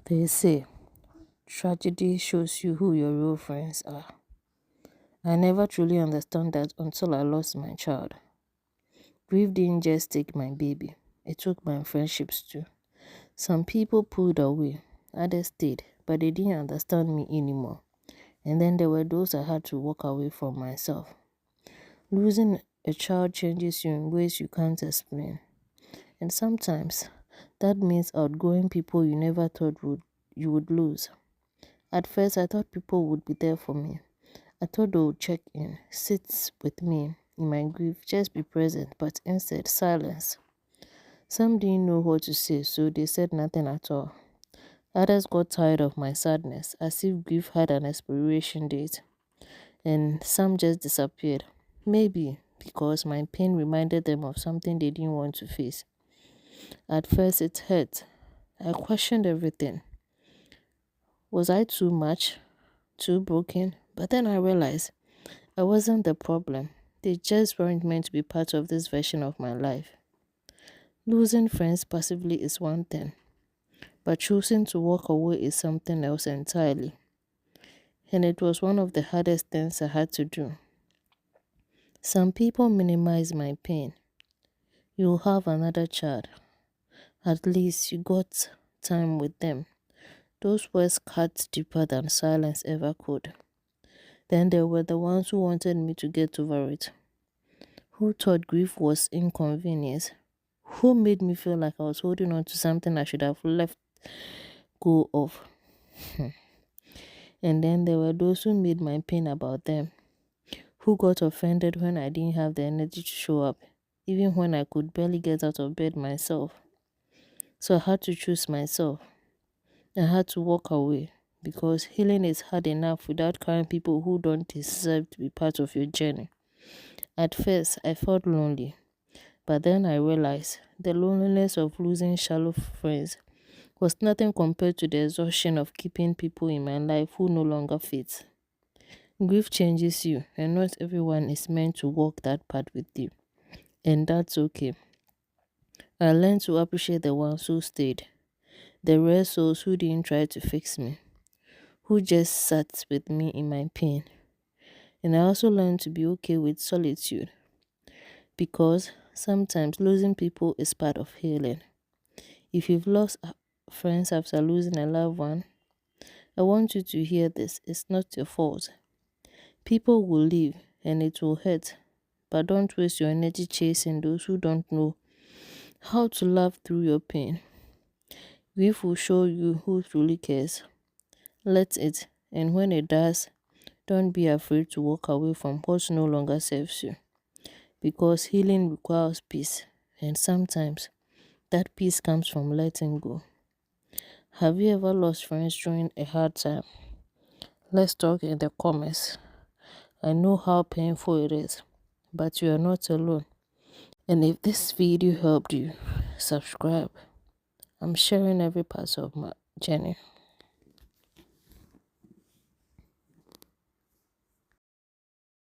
They say tragedy shows you who your real friends are. I never truly understood that until I lost my child. Grief didn't just take my baby, it took my friendships too. Some people pulled away, others stayed, but they didn't understand me anymore. And then there were those I had to walk away from myself. Losing a child changes you in ways you can't explain. And sometimes that means outgrowing people you never thought you would lose. At first I thought people would be there for me. I thought they would check in, sit with me in my grief, just be present, but instead silence. Some didn't know what to say, so they said nothing at all. Others got tired of my sadness, as if grief had an expiration date, and some just disappeared. Maybe because my pain reminded them of something they didn't want to face. At first, it hurt. I questioned everything. Was I too much? Too broken? But then I realized I wasn't the problem. They just weren't meant to be part of this version of my life. Losing friends passively is one thing, but choosing to walk away is something else entirely. And it was one of the hardest things I had to do. Some people minimize my pain. You'll have another child. At least you got time with them. Those words cut deeper than silence ever could. Then there were the ones who wanted me to get over it, who thought grief was inconvenience, who made me feel like I was holding on to something I should have let go of. And then there were those who made my pain about them, who got offended when I didn't have the energy to show up, even when I could barely get out of bed myself. So I had to choose myself. I had to walk away because healing is hard enough without carrying people who don't deserve to be part of your journey. At first, I felt lonely, but then I realized the loneliness of losing shallow friends was nothing compared to the exhaustion of keeping people in my life who no longer fit. Grief changes you, and not everyone is meant to walk that path with you, and that's okay. I learned to appreciate the ones who stayed, the rare souls who didn't try to fix me, who just sat with me in my pain. And I also learned to be okay with solitude, because sometimes losing people is part of healing. If you've lost friends after losing a loved one, I want you to hear this. It's not your fault. People will leave and it will hurt, but don't waste your energy chasing those who don't know how to laugh through your pain. Grief will show you who truly cares. Let it, and when it does, don't be afraid to walk away from what no longer serves you, because healing requires peace, and sometimes that peace comes from letting go. Have you ever lost friends during a hard time? Let's talk in the comments. I know how painful it is, but you are not alone. And if this video helped you, subscribe. I'm sharing every part of my journey.